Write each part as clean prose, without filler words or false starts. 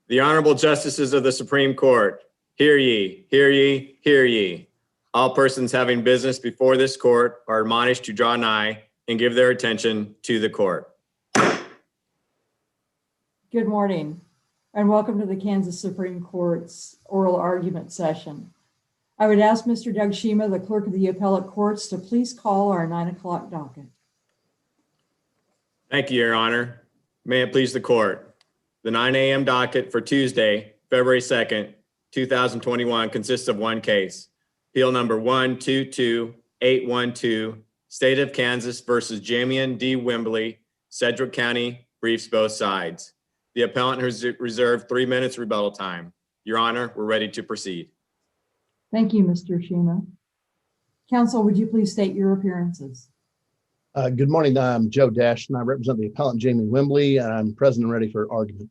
The Honorable Justices of the Supreme Court, hear ye, hear ye, hear ye. All persons having business before this court are admonished to draw nigh and give their attention to the court. Good morning, and welcome to the Kansas Supreme Court's oral argument session. I would ask Mr. Doug Shima, the clerk of the appellate courts, to please call our 9 o'clock docket. Thank you, Your Honor. May it please the court. The 9 a.m. docket for Tuesday, February 2nd, 2021 consists of one case. Appeal number 122812, State of Kansas versus Jamian D. Wimbley, Sedgwick County, briefs both sides. The appellant has reserved 3 minutes rebuttal time. Your Honor, we're ready to proceed. Thank you, Mr. Shima. Counsel, would you please state your appearances? Good morning. I'm Joe Dash, and I represent the appellant Jamie Wimbley, and I'm present and ready for argument.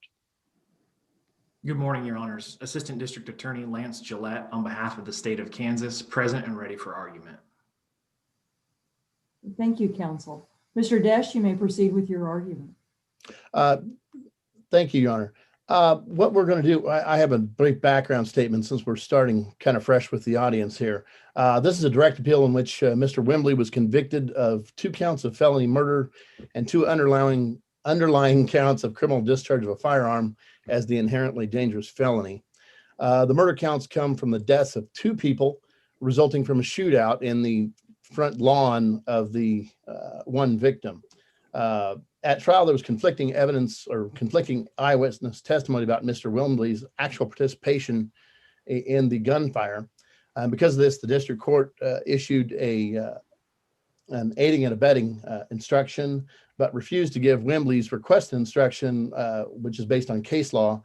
Good morning, Your Honors. Assistant District Attorney Lance Gillette on behalf of the state of Kansas, present and ready for argument. Thank you, counsel. Mr. Dash, you may proceed with your argument. Thank you, Your Honor. What we're going to do, I have a brief background statement since we're starting kind of fresh with the audience here. This is a direct appeal in which Mr. Wimbley was convicted of 2 counts of felony murder and 2 underlying counts of criminal discharge of a firearm as the inherently dangerous felony. The murder counts come from the deaths of 2 people resulting from a shootout in the front lawn of the one victim. At trial, there was conflicting evidence or conflicting eyewitness testimony about Mr. Wimbley's actual participation in the gunfire. Because of this, the district court issued an aiding and abetting instruction, but refused to give Wimbley's requested instruction, which is based on case law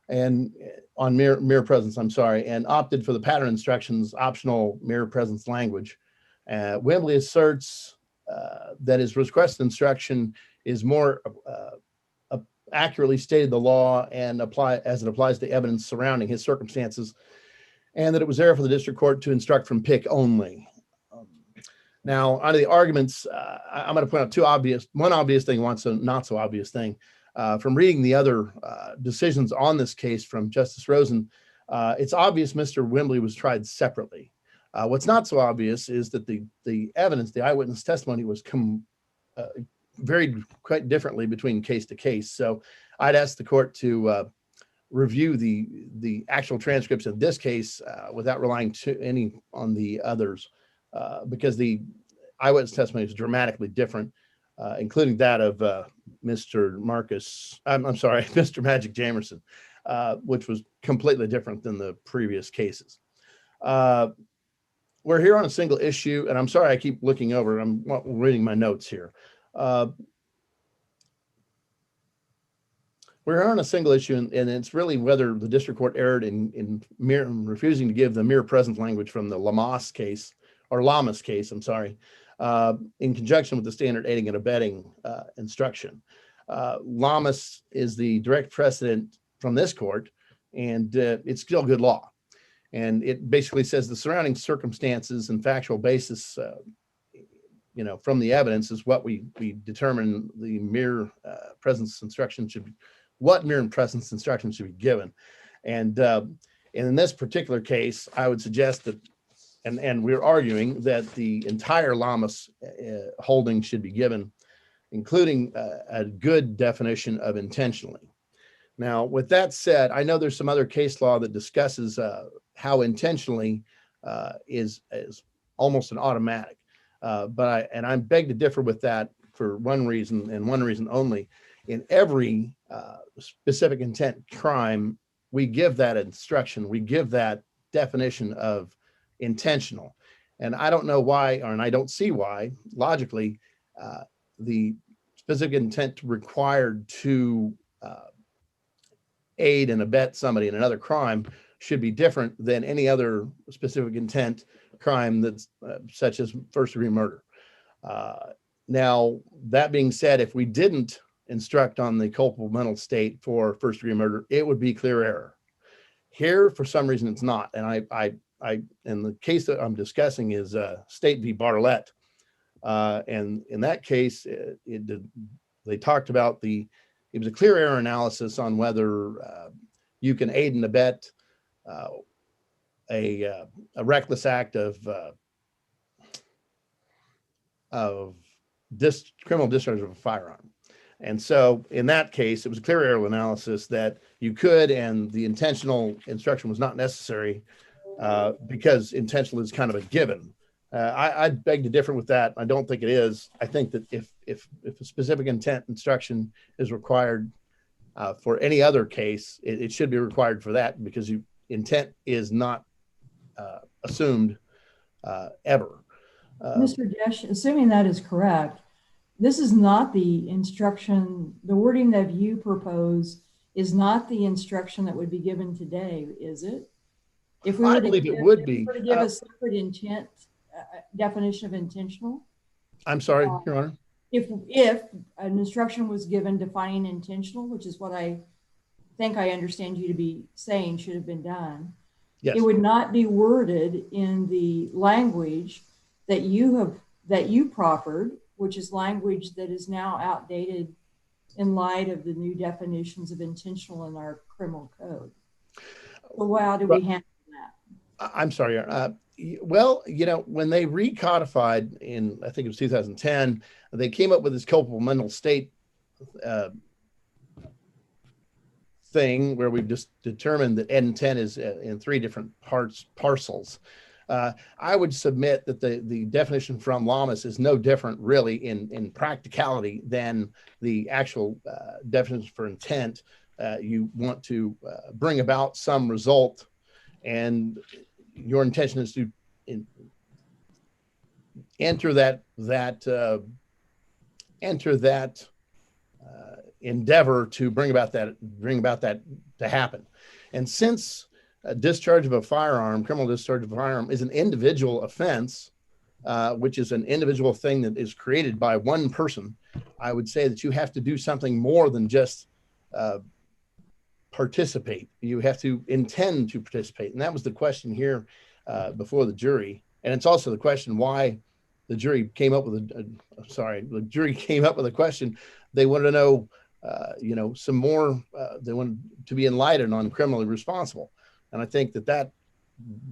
and on mere presence, and opted for the pattern instructions optional mere presence language. Wimbley asserts that his requested instruction is more accurately stated the law and as it applies to evidence surrounding his circumstances, and that it was there for the district court to instruct from pick only. Now, out of the arguments, I'm going to point out one obvious thing, one not so obvious thing. From reading the other decisions on this case from Justice Rosen, it's obvious Mr. Wimbley was tried separately. What's not so obvious is that the evidence, the eyewitness testimony was varied quite differently between case to case. So I'd ask the court to review the actual transcripts of this case without relying on the others, because the eyewitness testimony is dramatically different, including that of Mr. Magic Jamerson, which was completely different than the previous cases. We're here on a single issue, and I'm sorry I keep looking over. I'm reading my notes here. We're on a single issue, and it's really whether the district court erred in refusing to give the mere present language from the Lamas case, in conjunction with the standard aiding and abetting instruction. Lamas is the direct precedent from this court, and it's still good law. And it basically says the surrounding circumstances and factual basis, from the evidence is what we determine the mere presence instruction what mere presence instruction should be given. And in this particular case, I would suggest that, and we're arguing that the entire Lamas holding should be given, including a good definition of intentionally. Now, with that said, I know there's some other case law that discusses how intentionally is almost an automatic. But I beg to differ with that for one reason and one reason only. In every specific intent crime, we give that instruction, we give that definition of intentional. And I don't know why, and I don't see why, logically, the specific intent required to aid and abet somebody in another crime should be different than any other specific intent crime that's such as first-degree murder. Now, that being said, if we didn't instruct on the culpable mental state for first-degree murder, it would be clear error. Here, for some reason, it's not. And and the case that I'm discussing is State v. Bartlett. And in that case, they talked about it was a clear error analysis on whether you can aid and abet a reckless act of criminal discharge of a firearm. And so in that case, it was a clear error analysis that you could, and the intentional instruction was not necessary because intentional is kind of a given. I'd beg to differ with that. I don't think it is. I think that if a specific intent instruction is required for any other case, it should be required for that, because intent is not assumed ever. Mr. Desch, assuming that is correct, this is not the instruction, the wording that you propose is not the instruction that would be given today, is it? If we were I believe it would be. to give a separate intent definition of intentional. I'm sorry, Your Honor. If an instruction was given defining intentional, which is what I think I understand you to be saying should have been done, Yes. it would not be worded in the language that you proffered, which is language that is now outdated in light of the new definitions of intentional in our criminal code. So how do we handle that? I'm sorry. Well, when they recodified in, I think it was 2010, they came up with this culpable mental state thing where we've just determined that intent is in three different parcels. I would submit that the definition from Lamas is no different really in practicality than the actual definition for intent. You want to bring about some result, and your intention is to enter that endeavor to bring about that to happen. And since discharge of a firearm, criminal discharge of a firearm, is an individual offense, which is an individual thing that is created by one person, I would say that you have to do something more than just participate. You have to intend to participate. And that was the question here before the jury. And it's also the question why the jury came up with a question. They wanted to know, some more, they wanted to be enlightened on criminally responsible. And I think that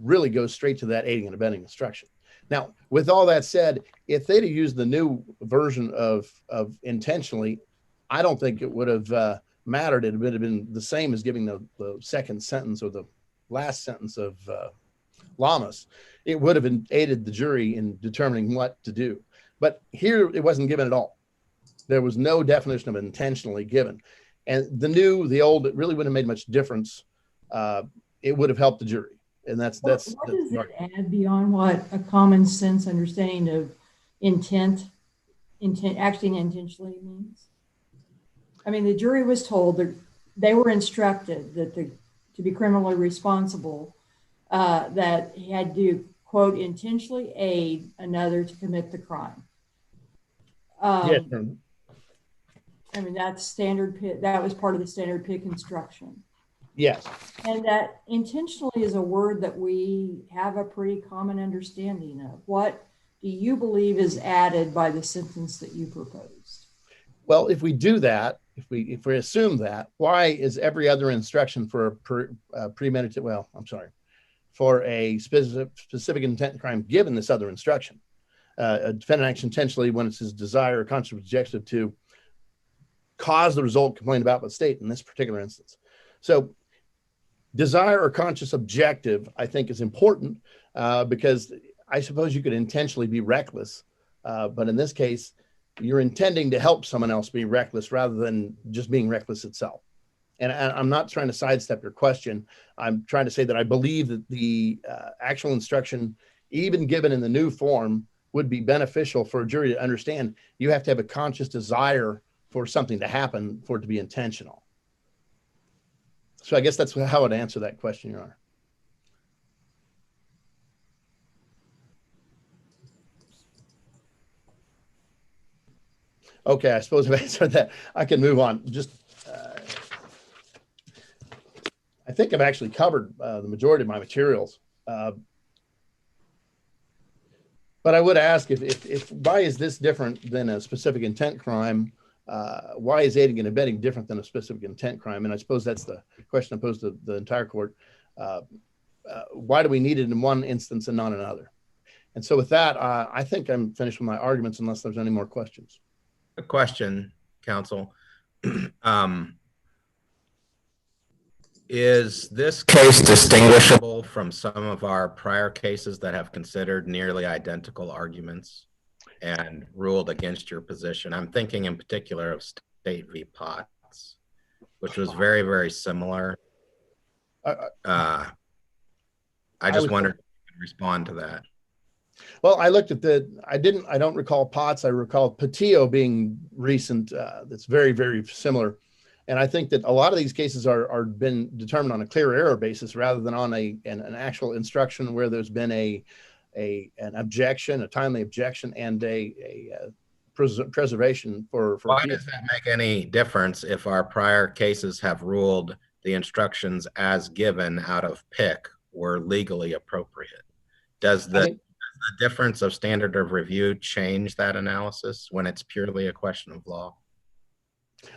really goes straight to that aiding and abetting instruction. Now, with all that said, if they'd have used the new version of intentionally, I don't think it would have mattered. It would have been the same as giving the second sentence or the last sentence of Lamas. It would have aided the jury in determining what to do. But here it wasn't given at all. There was no definition of intentionally given. And the old, it really wouldn't have made much difference. It would have helped the jury. And what does it add beyond what a common sense understanding of intent acting intentionally means? I mean, the jury was told that they were instructed that to be criminally responsible, that he had to, quote, intentionally aid another to commit the crime. Yes. I mean, that's standard PIC. That was part of the standard PIC instruction. Yes. And that intentionally is a word that we have a pretty common understanding of. What do you believe is added by the sentence that you proposed? Well, if we do that, if we assume that, why is every other instruction for for a specific intent crime given this other instruction? A defendant acts intentionally when it's his desire or conscious objective to cause the result complained about by the state in this particular instance. So desire or conscious objective, I think, is important because I suppose you could intentionally be reckless, but in this case, you're intending to help someone else be reckless rather than just being reckless itself. And I'm not trying to sidestep your question. I'm trying to say that I believe that the actual instruction, even given in the new form, would be beneficial for a jury to understand. You have to have a conscious desire for something to happen for it to be intentional. So I guess that's how I'd answer that question, Your Honor. Okay, I suppose I've answered that. I can move on. I think I've actually covered the majority of my materials. But I would ask if why is this different than a specific intent crime why is aiding and abetting different than a specific intent crime? And I suppose that's the question I posed to the entire court. Why do we need it in one instance and not another? And so with that, I think I'm finished with my arguments unless there's any more questions. A question, counsel. Is this case distinguishable from some of our prior cases that have considered nearly identical arguments and ruled against your position? I'm thinking in particular of State v. Potts, which was very, very similar. I just wondered if you could respond to that. Well, I looked at I don't recall Potts. I recall Patillo being recent. That's very, very similar. And I think that a lot of these cases are been determined on a clear error basis rather than on an actual instruction where there's been an objection, a timely objection, and a preservation for. Why does that make any difference if our prior cases have ruled the instructions as given out of PIC were legally appropriate? Does the difference of standard of review change that analysis when it's purely a question of law?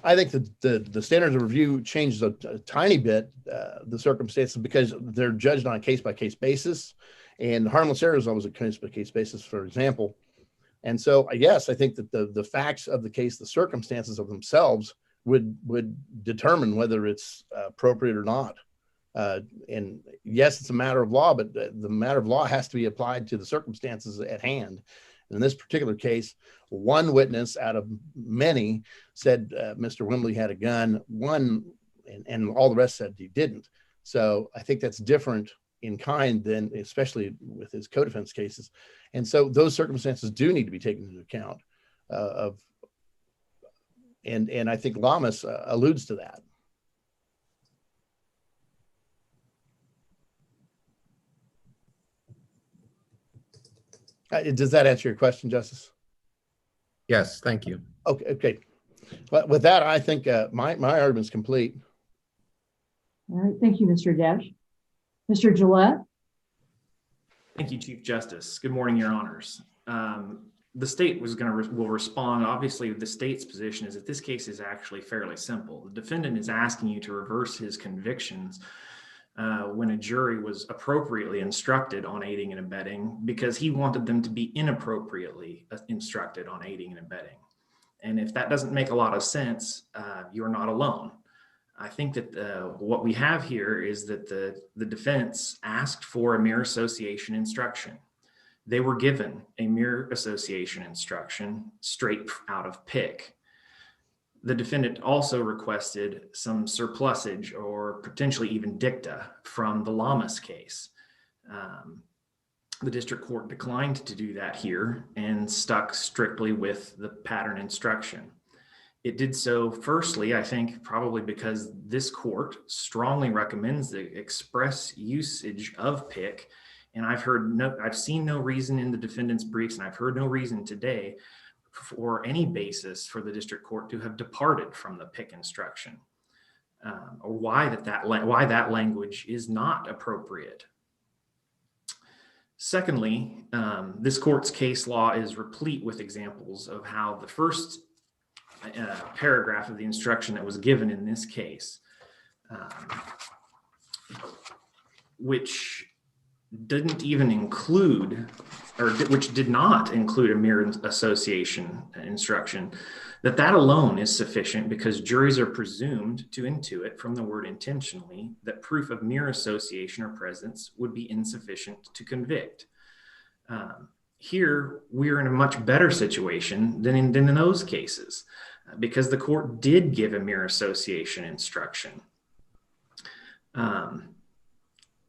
I think the standards of review changes a tiny bit, the circumstances, because they're judged on a case-by-case basis, and harmless error is always a case-by-case basis, for example. And so, yes, I think that the facts of the case, the circumstances of themselves would determine whether it's appropriate or not. And yes, it's a matter of law, but the matter of law has to be applied to the circumstances at hand. In this particular case, one witness out of many said Mr. Wimbley had a gun, and all the rest said he didn't. So I think that's different in kind than, especially with his co-defense cases. And so those circumstances do need to be taken into account and I think Lamas alludes to that. Does that answer your question, Justice? Yes, thank you. Okay. But with that, I think my argument's complete. All right. Thank you, Mr. Dash. Mr. Gillette. Thank you, Chief Justice. Good morning, Your Honors. The state will respond. Obviously, the state's position is that this case is actually fairly simple. The defendant is asking you to reverse his convictions when a jury was appropriately instructed on aiding and abetting because he wanted them to be inappropriately instructed on aiding and abetting. And if that doesn't make a lot of sense, you're not alone. I think that what we have here is that the defense asked for a mere association instruction. They were given a mere association instruction straight out of PIC. The defendant also requested some surplusage or potentially even dicta from the Lamas case. The district court declined to do that here and stuck strictly with the pattern instruction. It did so, firstly, I think probably because this court strongly recommends the express usage of PIC. And I've seen no reason in the defendant's briefs, and I've heard no reason today for any basis for the district court to have departed from the PIC instruction, or why that language is not appropriate. Secondly, this court's case law is replete with examples of how the first paragraph of the instruction that was given in this case, which didn't even include, or which did not include a mere association instruction, that alone is sufficient because juries are presumed to intuit from the word intentionally that proof of mere association or presence would be insufficient to convict. Here, we're in a much better situation than in those cases because the court did give a mere association instruction.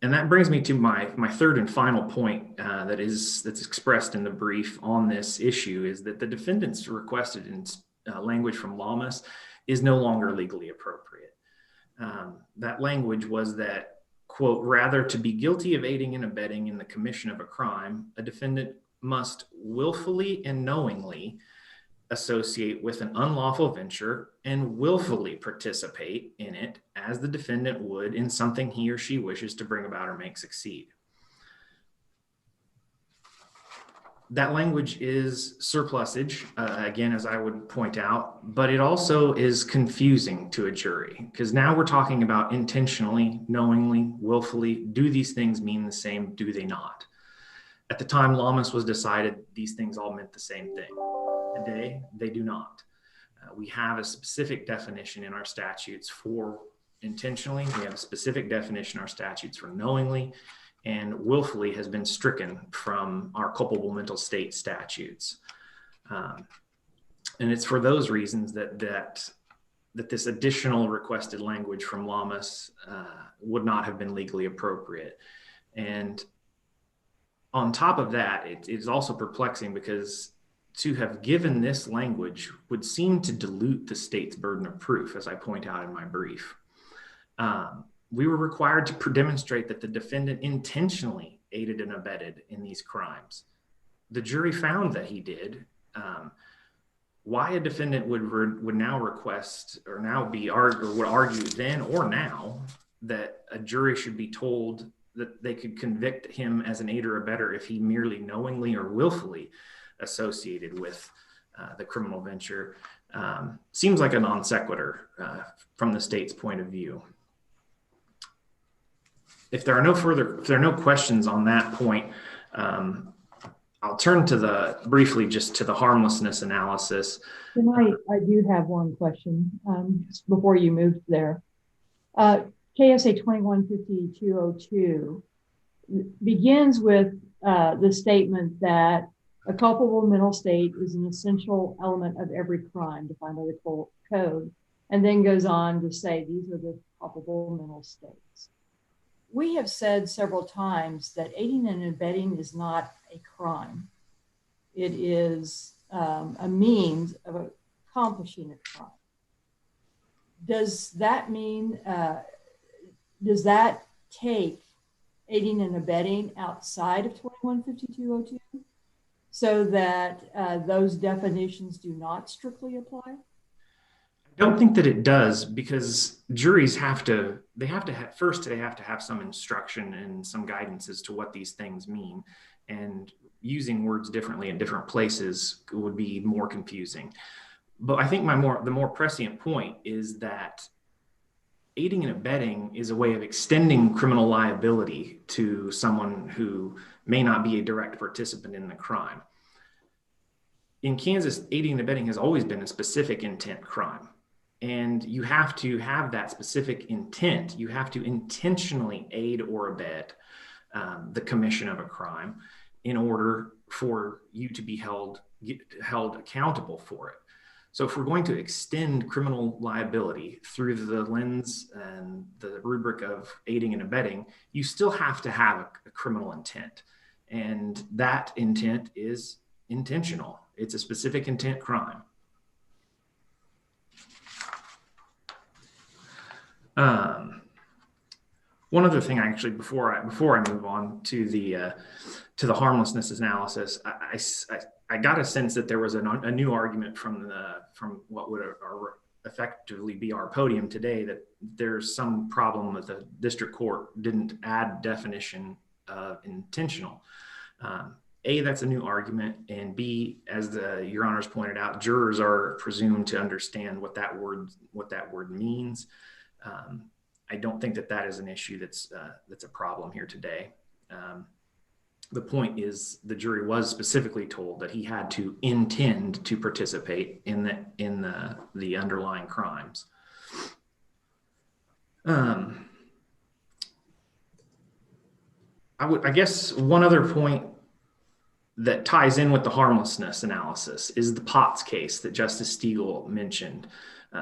And that brings me to my third and final point that's expressed in the brief on this issue is that the defendant's requested in language from Lamas is no longer legally appropriate. That language was that, quote, rather to be guilty of aiding and abetting in the commission of a crime, a defendant must willfully and knowingly associate with an unlawful venture and willfully participate in it as the defendant would in something he or she wishes to bring about or make succeed. That language is surplusage, again, as I would point out, but it also is confusing to a jury because now we're talking about intentionally, knowingly, willfully. Do these things mean the same? Do they not? At the time Lamas was decided, these things all meant the same thing. Today, they do not. We have a specific definition in our statutes for intentionally. We have a specific definition in our statutes for knowingly, and willfully has been stricken from our culpable mental state statutes. And it's for those reasons that this additional requested language from Lamas would not have been legally appropriate. And on top of that, it is also perplexing because to have given this language would seem to dilute the state's burden of proof, as I point out in my brief. We were required to demonstrate that the defendant intentionally aided and abetted in these crimes. The jury found that he did. Why a defendant would now request or now be would argue then or now that a jury should be told that they could convict him as an aider or abetter if he merely knowingly or willfully associated with the criminal venture seems like a non sequitur from the state's point of view. If there are no questions on that point, I'll turn to briefly just to the harmlessness analysis. Tonight, I do have one question before you move there. KSA 215202 begins with the statement that a culpable mental state is an essential element of every crime defined by the code, and then goes on to say these are the culpable mental states. We have said several times that aiding and abetting is not a crime. It is a means of accomplishing a crime. Does that mean, does that take aiding and abetting outside of 215202 so that those definitions do not strictly apply? I don't think that it does, because juries have to have some instruction and some guidance as to what these things mean, and using words differently in different places would be more confusing. But I think the more prescient point is that aiding and abetting is a way of extending criminal liability to someone who may not be a direct participant in the crime. In Kansas, aiding and abetting has always been a specific intent crime. And you have to have that specific intent. You have to intentionally aid or abet the commission of a crime in order for you to be held accountable for it. So if we're going to extend criminal liability through the lens and the rubric of aiding and abetting, you still have to have a criminal intent. And that intent is intentional. It's a specific intent crime. One other thing, actually, before I move on to the harmlessness analysis, I got a sense that there was a new argument from what would effectively be our podium today, that there's some problem that the district court didn't add definition of intentional. A, that's a new argument, and B, as your honors pointed out, jurors are presumed to understand what that word means. I don't think that is an issue that's a problem here today. The point is, the jury was specifically told that he had to intend to participate in the underlying crimes. I guess one other point that ties in with the harmlessness analysis is the Potts case that Justice Stegall mentioned.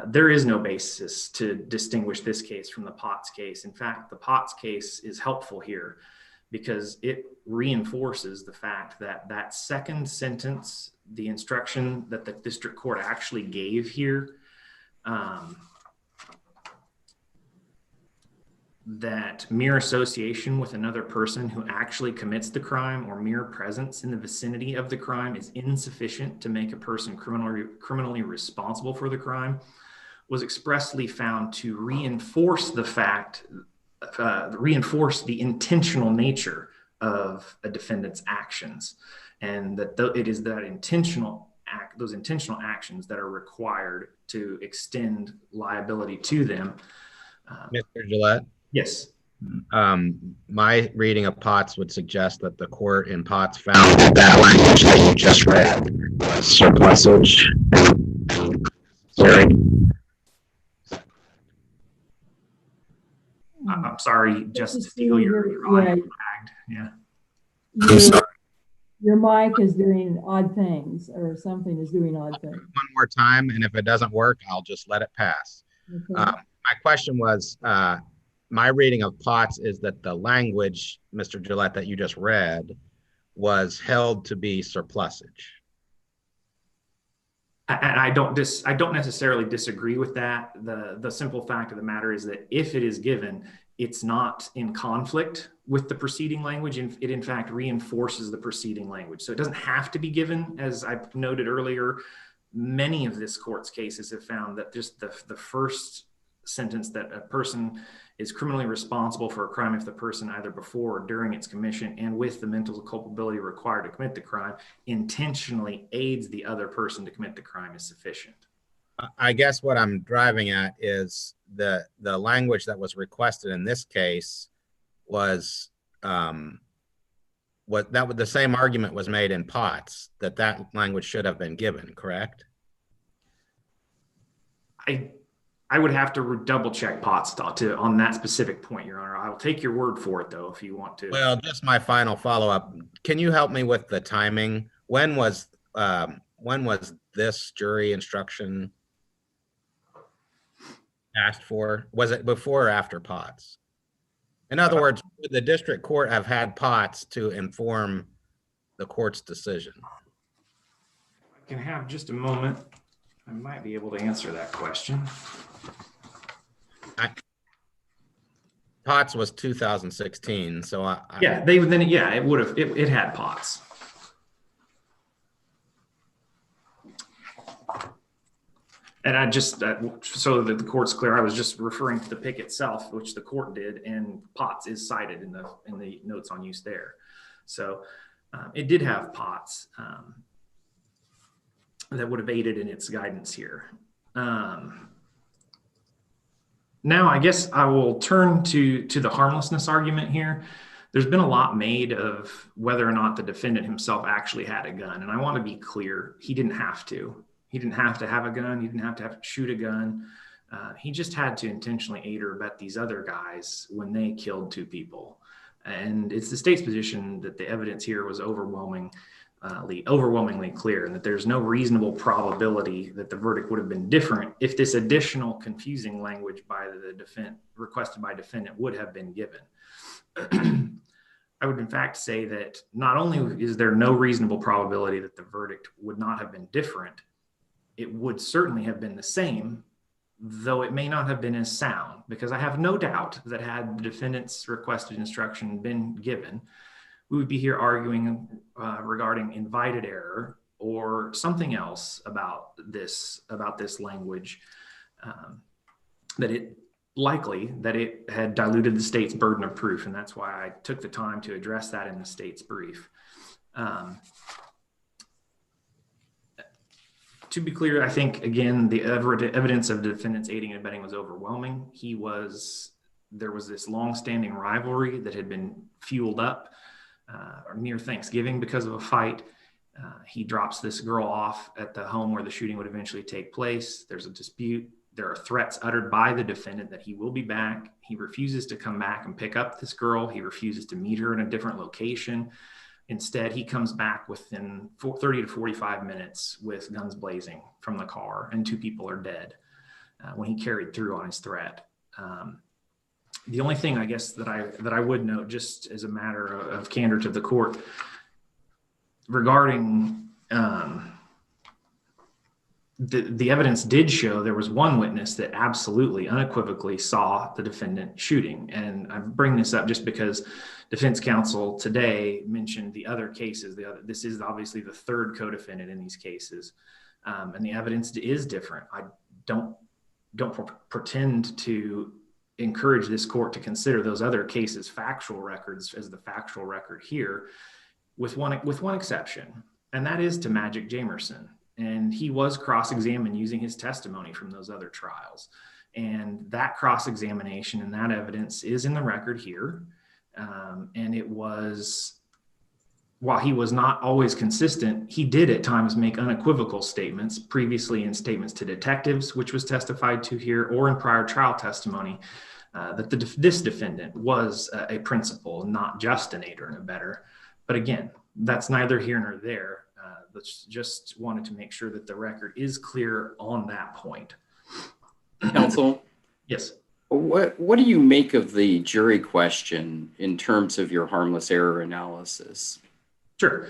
There is no basis to distinguish this case from the Potts case. In fact, the Potts case is helpful here because it reinforces the fact that that second sentence, the instruction that the district court actually gave here, that mere association with another person who actually commits the crime or mere presence in the vicinity of the crime is insufficient to make a person criminally responsible for the crime, was expressly found to reinforce the intentional nature of a defendant's actions, and that it is that those intentional actions that are required to extend liability to them. Mr. Gillette? Yes. My reading of Potts would suggest that the court in Potts found that language that you just read was surplusage. Sorry. I'm sorry, Justice Just Steele, your audio lagged. Yeah. Your mic is doing odd things, or something is doing odd things. One more time, and if it doesn't work, I'll just let it pass. Okay. My question was, my reading of Potts is that the language, Mr. Gillette, that you just read was held to be surplusage. And I don't necessarily disagree with that. The simple fact of the matter is that if it is given, it's not in conflict with the preceding language, and it in fact reinforces the preceding language. So it doesn't have to be given. As I noted earlier, many of this court's cases have found that just the first sentence, that a person is criminally responsible for a crime if the person, either before or during its commission and with the mental culpability required to commit the crime, intentionally aids the other person to commit the crime, is sufficient. I guess what I'm driving at is the language that was requested in this case was the same argument was made in Potts, that language should have been given, correct? I would have to double check Potts on that specific point, Your Honor. I'll take your word for it, though, if you want to. Well, just my final follow-up. Can you help me with the timing? When was this jury instruction asked for? Was it before or after Potts? In other words, would the district court have had Potts to inform the court's decision? I can have just a moment. I might be able to answer that question. Potts was 2016, so it would have. It had Potts. And I just, so that the court's clear, I was just referring to the pick itself, which the court did, and Potts is cited in the notes on use there. So it did have Potts that would have aided in its guidance here. Now, I guess I will turn to the harmlessness argument here. There's been a lot made of whether or not the defendant himself actually had a gun. And I want to be clear, he didn't have to. He didn't have to have a gun. He didn't have to shoot a gun. He just had to intentionally aid or abet these other guys when they killed two people. And it's the state's position that the evidence here was overwhelmingly clear, and that there's no reasonable probability that the verdict would have been different if this additional confusing language by the defendant, requested by defendant, would have been given. I would in fact say that not only is there no reasonable probability that the verdict would not have been different, it would certainly have been the same, though it may not have been as sound, because I have no doubt that had the defendant's requested instruction been given, we would be here arguing regarding invited error or something else about this language, that it had diluted the state's burden of proof. And that's why I took the time to address that in the state's brief. To be clear, I think, again, the evidence of the defendant's aiding and abetting was overwhelming. There was this long-standing rivalry that had been fueled up near Thanksgiving because of a fight. He drops this girl off at the home where the shooting would eventually take place. There's a dispute. There are threats uttered by the defendant that he will be back. He refuses to come back and pick up this girl. He refuses to meet her in a different location. Instead, he comes back within 30 to 45 minutes with guns blazing from the car, and two people are dead when he carried through on his threat. The only thing, I guess, that I would note, just as a matter of candor to the court, regarding the evidence did show there was one witness that absolutely unequivocally saw the defendant shooting. And I bring this up just because defense counsel today mentioned the other cases. This is obviously the third co-defendant in these cases. And the evidence is different. I don't pretend to encourage this court to consider those other cases factual records as the factual record here, with one exception, and that is to Magic Jamerson. And he was cross-examined using his testimony from those other trials. And that cross-examination and that evidence is in the record here. And it was, while he was not always consistent, he did at times make unequivocal statements, previously in statements to detectives, which was testified to here, or in prior trial testimony, that this defendant was a principal, not just an aider and abetter. But again, that's neither here nor there. Just wanted to make sure that the record is clear on that point. Counsel? Yes. What do you make of the jury question in terms of your harmless error analysis? Sure.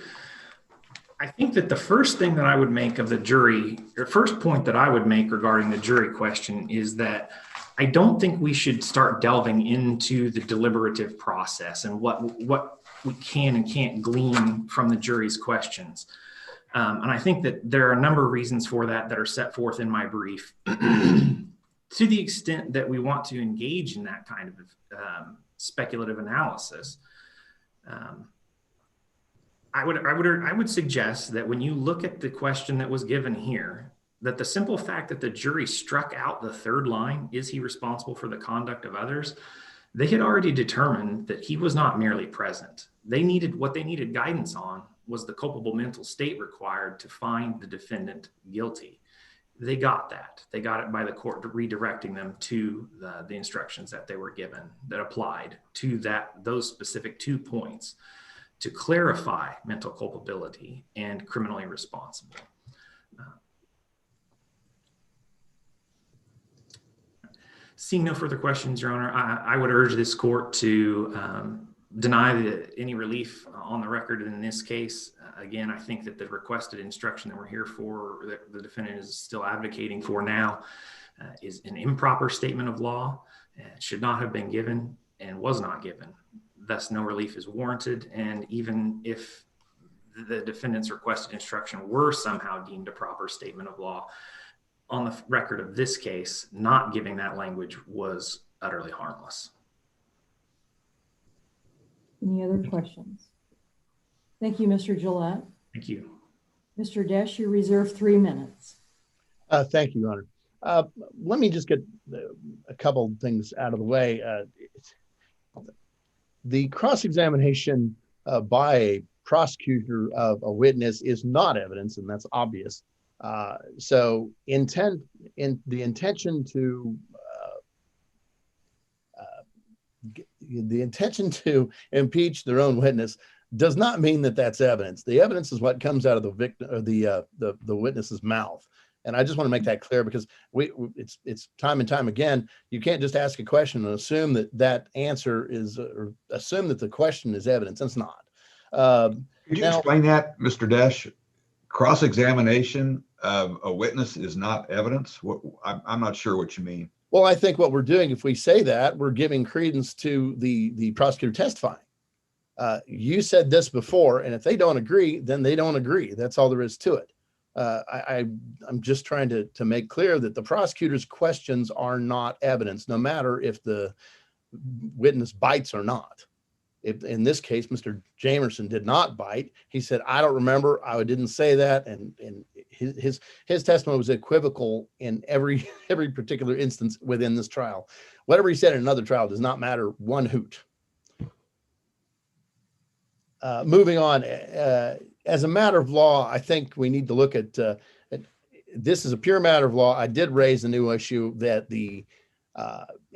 I think that the first thing that I would make of the jury, or first point that I would make regarding the jury question, is that I don't think we should start delving into the deliberative process and what we can and can't glean from the jury's questions. And I think that there are a number of reasons for that are set forth in my brief. To the extent that we want to engage in that kind of speculative analysis, I would suggest that when you look at the question that was given here, that the simple fact that the jury struck out the third line, is he responsible for the conduct of others? They had already determined that he was not merely present. What they needed guidance on was the culpable mental state required to find the defendant guilty. They got that. They got it by the court redirecting them to the instructions that they were given that applied to those specific 2 points to clarify mental culpability and criminally responsible. Seeing no further questions, Your Honor, I would urge this court to deny any relief on the record in this case. Again, I think that the requested instruction that we're here for, that the defendant is still advocating for now, is an improper statement of law. It should not have been given and was not given. Thus, no relief is warranted. And even if the defendant's requested instruction were somehow deemed a proper statement of law, on the record of this case, not giving that language was utterly harmless. Any other questions? Thank you, Mr. Gillette. Thank you. Mr. Desch, you reserve 3 minutes. Thank you, Your Honor. Let me just get a couple of things out of the way. The cross-examination by a prosecutor of a witness is not evidence, and that's obvious. So the intention to impeach their own witness does not mean that that's evidence. The evidence is what comes out of the victim or the witness's mouth. And I just want to make that clear, because it's time and time again, you can't just ask a question and assume that answer is, or assume that the question is evidence. It's not. Could you explain that, Mr. Desch? Cross-examination of a witness is not evidence? I'm not sure what you mean. Well, I think what we're doing, if we say that, we're giving credence to the prosecutor testifying. You said this before, and if they don't agree, then they don't agree. That's all there is to it. I'm just trying to make clear that the prosecutor's questions are not evidence, no matter if the witness bites or not. If, in this case, Mr. Jamerson did not bite. He said, "I don't remember. I didn't say that," and his testimony was equivocal in every particular instance within this trial. Whatever he said in another trial does not matter one hoot. Moving on, as a matter of law, I think we need to look at this is a pure matter of law. I did raise a new issue that the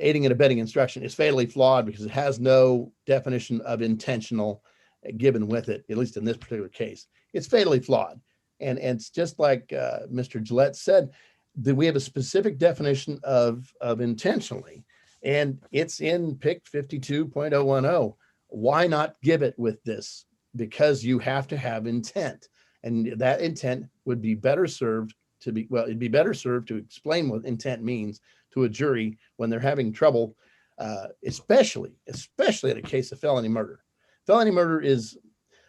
aiding and abetting instruction is fatally flawed because it has no definition of intentional given with it, at least in this particular case. It's fatally flawed. And it's just like Mr. Gillette said, that we have a specific definition of intentionally, and it's in PIC 52.010. Why not give it with this? Because you have to have intent, and that intent would be better served to be, well, it'd be better served to explain what intent means to a jury when they're having trouble, especially in a case of felony murder. Felony murder is,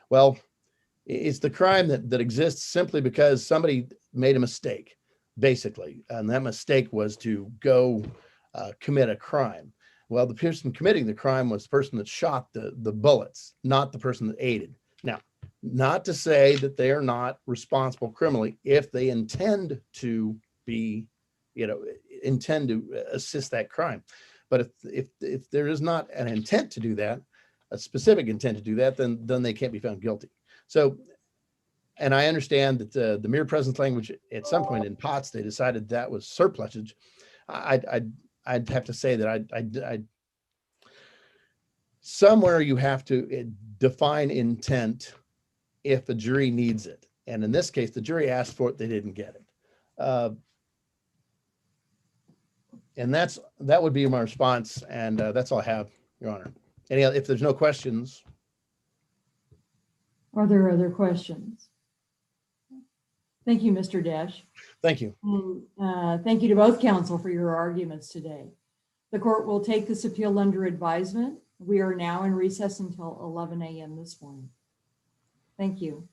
well, it's the crime that exists simply because somebody made a mistake, basically, and that mistake was to go commit a crime. Well, the person committing the crime was the person that shot the bullets, not the person that aided. Now, not to say that they are not responsible criminally if they intend to be, intend to assist that crime. But if there is not an intent to do that, a specific intent to do that, then they can't be found guilty. So, and I understand that the mere presence language at some point in Potts, they decided that was surplusage. I'd have to say that I somewhere you have to define intent if a jury needs it. And in this case, the jury asked for it, they didn't get it. And that would be my response. And that's all I have, Your Honor. If there's no questions. Are there other questions? Thank you, Mr. Dash. Thank you. And thank you to both counsel for your arguments today. The court will take this appeal under advisement. We are now in recess until 11 a.m. this morning. Thank you.